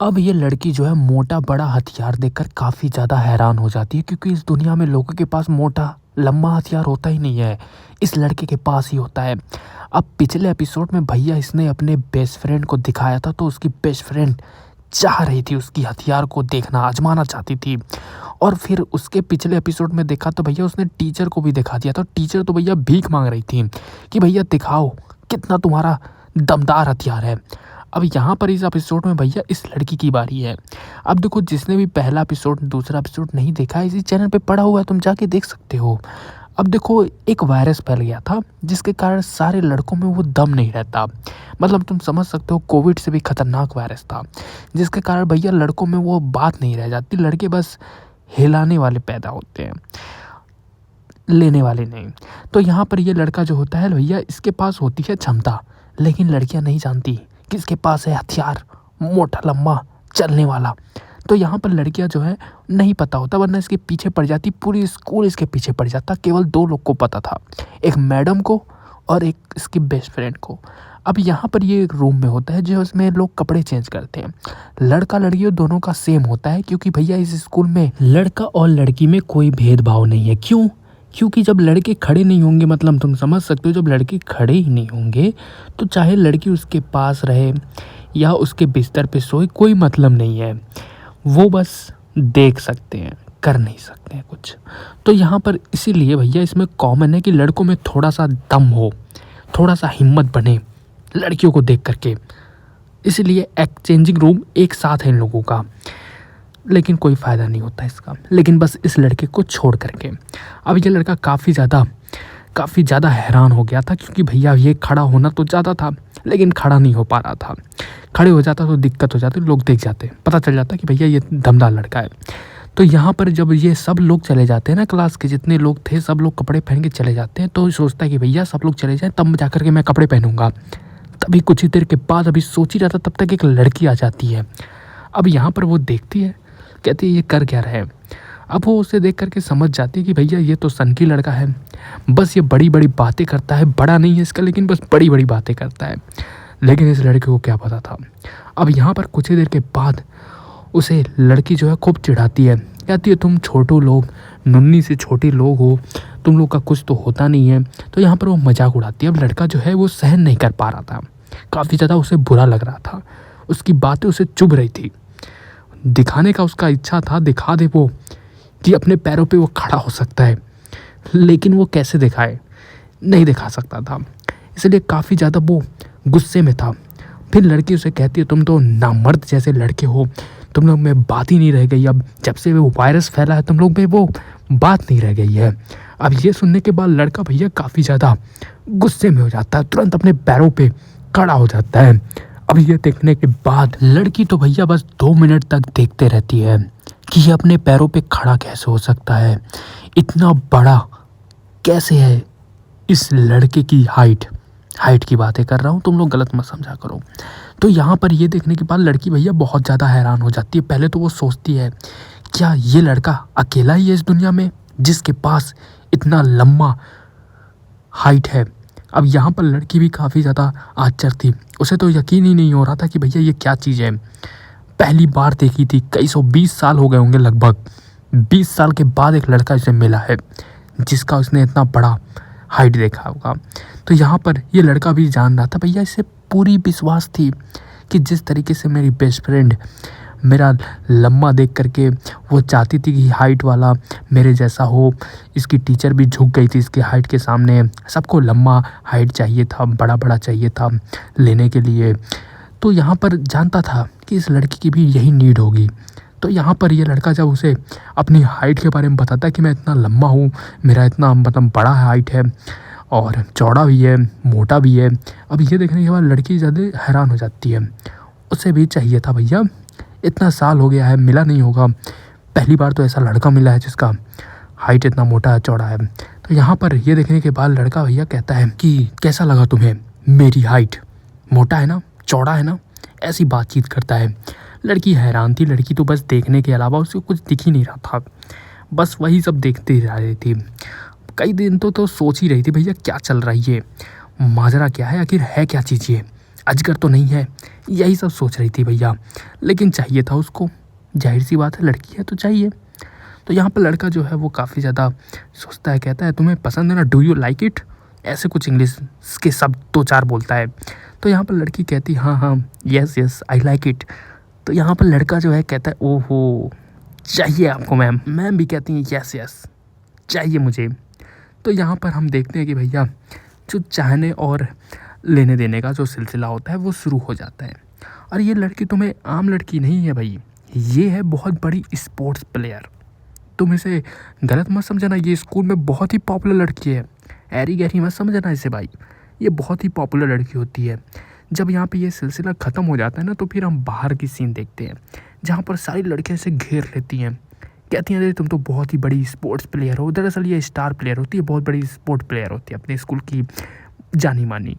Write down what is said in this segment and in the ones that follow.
अब ये लड़की जो है मोटा बड़ा हथियार देखकर काफ़ी ज़्यादा हैरान हो जाती है क्योंकि इस दुनिया में लोगों के पास मोटा लंबा हथियार होता ही नहीं है। इस लड़के के पास ही होता है। अब पिछले एपिसोड में भैया इसने अपने बेस्ट फ्रेंड को दिखाया था तो उसकी बेस्ट फ्रेंड चाह रही थी उसकी हथियार को देखना आजमाना चाहती थी। और फिर उसके पिछले एपिसोड में देखा तो भैया उसने टीचर को भी दिखा दिया था। टीचर तो भैया भीख मांग रही थी कि भैया दिखाओ कितना तुम्हारा दमदार हथियार है। अब यहाँ पर इस एपिसोड में भैया इस लड़की की बारी है। अब देखो जिसने भी पहला एपिसोड दूसरा एपिसोड नहीं देखा है इसी चैनल पे पड़ा हुआ है, तुम जाके देख सकते हो। अब देखो एक वायरस फैल गया था जिसके कारण सारे लड़कों में वो दम नहीं रहता। मतलब तुम समझ सकते हो कोविड से भी खतरनाक वायरस था जिसके कारण भैया लड़कों में वो बात नहीं रह जाती। लड़के बस हिलाने वाले पैदा होते हैं, लेने वाले नहीं। तो यहाँ पर ये लड़का जो होता है भैया इसके पास होती है क्षमता, लेकिन लड़कियाँ नहीं जानती किसके पास है हथियार मोटा लंबा चलने वाला। तो यहाँ पर लड़कियाँ जो है नहीं पता होता, वरना इसके पीछे पड़ जाती, पूरी स्कूल इसके पीछे पड़ जाता। केवल दो लोग को पता था, एक मैडम को और एक इसकी बेस्ट फ्रेंड को। अब यहाँ पर ये एक रूम में होता है जो इसमें लोग कपड़े चेंज करते हैं। लड़का लड़कियों दोनों का सेम होता है क्योंकि भैया इस स्कूल में लड़का और लड़की में कोई भेदभाव नहीं है। क्यों? क्योंकि जब लड़के खड़े नहीं होंगे, मतलब तुम समझ सकते हो, जब लड़के खड़े ही नहीं होंगे तो चाहे लड़की उसके पास रहे या उसके बिस्तर पे सोए कोई मतलब नहीं है। वो बस देख सकते हैं, कर नहीं सकते हैं कुछ। तो यहाँ पर इसीलिए भैया इसमें कॉमन है कि लड़कों में थोड़ा सा दम हो, थोड़ा सा हिम्मत बने लड़कियों को देख करके। इसीलिए एक्सचेंजिंग रूम एक साथ है इन लोगों का, लेकिन कोई फ़ायदा नहीं होता इसका, लेकिन बस इस लड़के को छोड़ करके। अब ये लड़का काफ़ी ज़्यादा हैरान हो गया था क्योंकि भैया ये खड़ा होना तो ज़्यादा था लेकिन खड़ा नहीं हो पा रहा था। खड़े हो जाता तो दिक्कत हो जाती, लोग देख जाते, पता चल जाता कि भैया ये दमदार लड़का है। तो यहाँ पर जब ये सब लोग चले जाते हैं ना, क्लास के जितने लोग थे सब लोग कपड़े पहन के चले जाते हैं, तो सोचता है कि भैया सब लोग चले जाएँ तब जा कर के मैं कपड़े पहनूंगा। तभी कुछ ही देर के बाद अभी सोच ही रहा था तब तक एक लड़की आ जाती है। अब यहाँ पर वो देखती है, कहती है ये कर क्या रहा है। अब वो उसे देख करके समझ जाती है कि भैया ये तो सन की लड़का है, बस ये बड़ी बड़ी बातें करता है, बड़ा नहीं है इसका लेकिन बस बड़ी बड़ी बातें करता है। लेकिन इस लड़के को क्या पता था। अब यहाँ पर कुछ ही देर के बाद उसे लड़की जो है खूब चिढ़ाती है, कहती है तुम छोटो लोग, नुन्नी से छोटे लोग हो, तुम लोग का कुछ तो होता नहीं है। तो यहाँ पर वो मजाक उड़ाती है। अब लड़का जो है वो सहन नहीं कर पा रहा था, काफ़ी ज़्यादा उसे बुरा लग रहा था, उसकी बातें उसे चुभ रही थी। दिखाने का उसका इच्छा था, दिखा दे वो कि अपने पैरों पे वो खड़ा हो सकता है, लेकिन वो कैसे दिखाए, नहीं दिखा सकता था, इसलिए काफ़ी ज़्यादा वो गुस्से में था। फिर लड़की उसे कहती है तुम तो नामर्द जैसे लड़के हो, तुम लोग में बात ही नहीं रह गई। अब जब से वो वायरस फैला है तुम लोग में वो बात नहीं रह गई है। अब ये सुनने के बाद लड़का भैया काफ़ी ज़्यादा गुस्से में हो जाता है, तुरंत अपने पैरों पे खड़ा हो जाता है। अब ये देखने के बाद लड़की तो भैया बस 2 मिनट तक देखते रहती है कि ये अपने पैरों पे खड़ा कैसे हो सकता है, इतना बड़ा कैसे है। इस लड़के की हाइट की बातें कर रहा हूँ, तुम लोग गलत मत समझा करो। तो यहाँ पर ये देखने के बाद लड़की भैया बहुत ज़्यादा हैरान हो जाती है। पहले तो वो सोचती है क्या ये लड़का अकेला ही है इस दुनिया में जिसके पास इतना लंबा हाइट है। अब यहाँ पर लड़की भी काफ़ी ज़्यादा आश्चर्य थी, उसे तो यकीन ही नहीं हो रहा था कि भैया ये क्या चीज़ है। पहली बार देखी थी, कई 120 साल हो गए होंगे, लगभग 20 साल के बाद एक लड़का इसे मिला है जिसका उसने इतना बड़ा हाइट देखा होगा। तो यहाँ पर ये लड़का भी जान रहा था, भैया इसे पूरी विश्वास थी कि जिस तरीके से मेरी बेस्ट फ्रेंड मेरा लम्बा देख करके वो चाहती थी कि हाइट वाला मेरे जैसा हो, इसकी टीचर भी झुक गई थी इसकी हाइट के सामने। सबको लम्बा हाइट चाहिए था, बड़ा बड़ा चाहिए था लेने के लिए। तो यहाँ पर जानता था कि इस लड़की की भी यही नीड होगी। तो यहाँ पर ये लड़का जब उसे अपनी हाइट के बारे में बताता है कि मैं इतना लम्बा हूँ, मेरा इतना मतलब बड़ा हाइट है और चौड़ा भी है, मोटा भी है। अब ये देखने के बाद लड़की ज़्यादा हैरान हो जाती है, उसे भी चाहिए था भैया, इतना साल हो गया है मिला नहीं होगा, पहली बार तो ऐसा लड़का मिला है जिसका हाइट इतना मोटा है, चौड़ा है। तो यहाँ पर ये देखने के बाद लड़का भैया कहता है कि कैसा लगा तुम्हें मेरी हाइट, मोटा है ना, चौड़ा है ना, ऐसी बातचीत करता है। लड़की हैरान थी, लड़की तो बस देखने के अलावा उसको कुछ दिख ही नहीं रहा था, बस वही सब देखते रह रही थी। कई दिन तो सोच ही रही थी भैया क्या चल रहा है, ये माजरा क्या है, आखिर है क्या चीज़ ये। अजगर तो नहीं है, यही सब सोच रही थी भैया। लेकिन चाहिए था उसको, जाहिर सी बात है, लड़की है तो चाहिए। तो यहाँ पर लड़का जो है वो काफ़ी ज़्यादा सोचता है, कहता है तुम्हें पसंद है ना, डू यू लाइक इट, ऐसे कुछ इंग्लिश के शब्द दो चार बोलता है। तो यहाँ पर लड़की कहती हाँ हाँ, yes yes I like it. तो यहाँ पर लड़का जो है कहता है ओहो चाहिए आपको मैम। मैम भी कहती हैं यस यस चाहिए मुझे। तो यहाँ पर हम देखते हैं कि भैया जो चाहने और लेने देने का जो सिलसिला होता है वो शुरू हो जाता है। और ये लड़की तुम्हें आम लड़की नहीं है भाई, ये है बहुत बड़ी स्पोर्ट्स प्लेयर। तुम इसे गलत मत समझना, ये स्कूल में बहुत ही पॉपुलर लड़की है, ऐरी गैरी मत समझना इसे भाई, ये बहुत ही पॉपुलर लड़की होती है। जब यहाँ पे ये सिलसिला ख़त्म हो जाता है ना, तो फिर हम बाहर की सीन देखते हैं जहाँ पर सारी लड़कियाँ इसे घेर लेती हैं, कहती हैं अरे तुम तो बहुत ही बड़ी स्पोर्ट्स प्लेयर हो। दरअसल ये स्टार प्लेयर होती है, बहुत बड़ी स्पोर्ट प्लेयर होती है, अपने स्कूल की जानी मानी।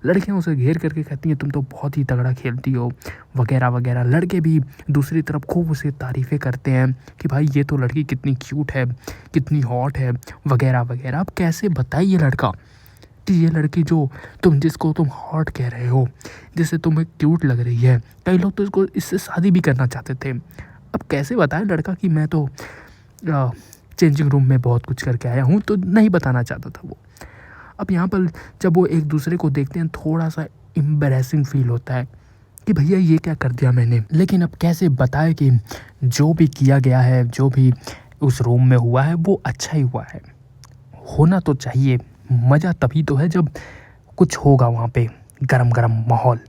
लड़कियां उसे घेर करके कहती हैं तुम तो बहुत ही तगड़ा खेलती हो वगैरह वगैरह। लड़के भी दूसरी तरफ खूब उसे तारीफ़ें करते हैं कि भाई ये तो लड़की कितनी क्यूट है, कितनी हॉट है वगैरह वगैरह। अब कैसे बताइए लड़का कि ये लड़की जो जिसको तुम हॉट कह रहे हो, जिससे तुम्हें क्यूट लग रही है, कई लोग तो इसको इससे शादी भी करना चाहते थे। अब कैसे बताए लड़का कि मैं तो चेंजिंग रूम में बहुत कुछ करके आया हूँ, तो नहीं बताना चाहता था वो। अब यहाँ पर जब वो एक दूसरे को देखते हैं थोड़ा सा एम्बैरेसिंग फील होता है कि भैया ये क्या कर दिया मैंने। लेकिन अब कैसे बताए कि जो भी किया गया है, जो भी उस रूम में हुआ है वो अच्छा ही हुआ है। होना तो चाहिए, मज़ा तभी तो है जब कुछ होगा वहाँ पे गरम गरम माहौल।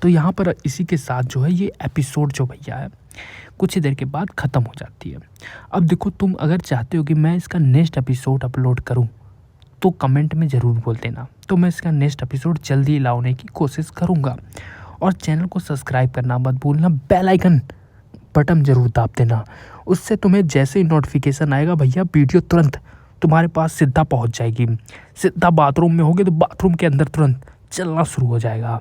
तो यहाँ पर इसी के साथ जो है ये एपिसोड जो भैया है कुछ ही देर के बाद ख़त्म हो जाती है। अब देखो तुम अगर चाहते हो कि मैं इसका नेक्स्ट एपिसोड अपलोड करूँ तो कमेंट में ज़रूर बोल देना, तो मैं इसका नेक्स्ट एपिसोड जल्दी लाने की कोशिश करूँगा। और चैनल को सब्सक्राइब करना मत भूलना, बेल आइकन बटन ज़रूर दाब देना, उससे तुम्हें जैसे ही नोटिफिकेशन आएगा भैया वीडियो तुरंत तुम्हारे पास सीधा पहुंच जाएगी। सीधा बाथरूम में होगे तो बाथरूम के अंदर तुरंत चलना शुरू हो जाएगा।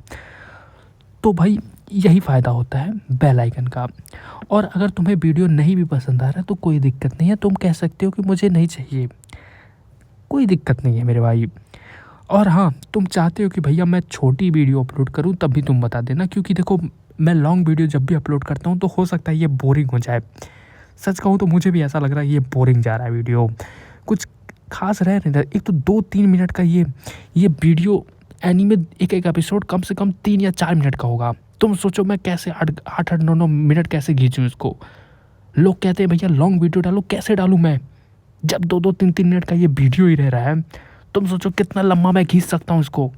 तो भाई यही फ़ायदा होता है बेल आइकन का। और अगर तुम्हें वीडियो नहीं भी पसंद आ रहा है तो कोई दिक्कत नहीं है, तुम कह सकते हो कि मुझे नहीं चाहिए, कोई दिक्कत नहीं है मेरे भाई। और हाँ, तुम चाहते हो कि भैया मैं छोटी वीडियो अपलोड करूँ तब भी तुम बता देना, क्योंकि देखो मैं लॉन्ग वीडियो जब भी अपलोड करता हूँ तो हो सकता है ये बोरिंग हो जाए। सच कहूँ तो मुझे भी ऐसा लग रहा है ये बोरिंग जा रहा है वीडियो, कुछ खास रह नहीं रहा। एक तो 2-3 मिनट का ये वीडियो एनीमे एक एपिसोड कम से कम 3 या 4 मिनट का होगा। तुम सोचो मैं कैसे 8-9 मिनट कैसे खींचूँ इसको। लोग कहते हैं भैया लॉन्ग वीडियो डालो, कैसे डालूँ मैं जब 2-3 मिनट का ये वीडियो ही रह रहा है। तुम सोचो कितना लंबा मैं खींच सकता हूँ इसको,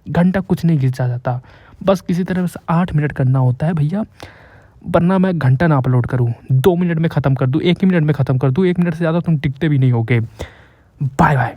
घंटा कुछ नहीं खींचा जाता, बस किसी तरह से 8 मिनट करना होता है भैया, वरना मैं घंटा ना अपलोड करूँ, 2 मिनट में ख़त्म कर दूँ, 1 ही मिनट में ख़त्म कर दूँ, 1 मिनट से ज़्यादा तुम टिकते भी नहीं होगे। Bye bye.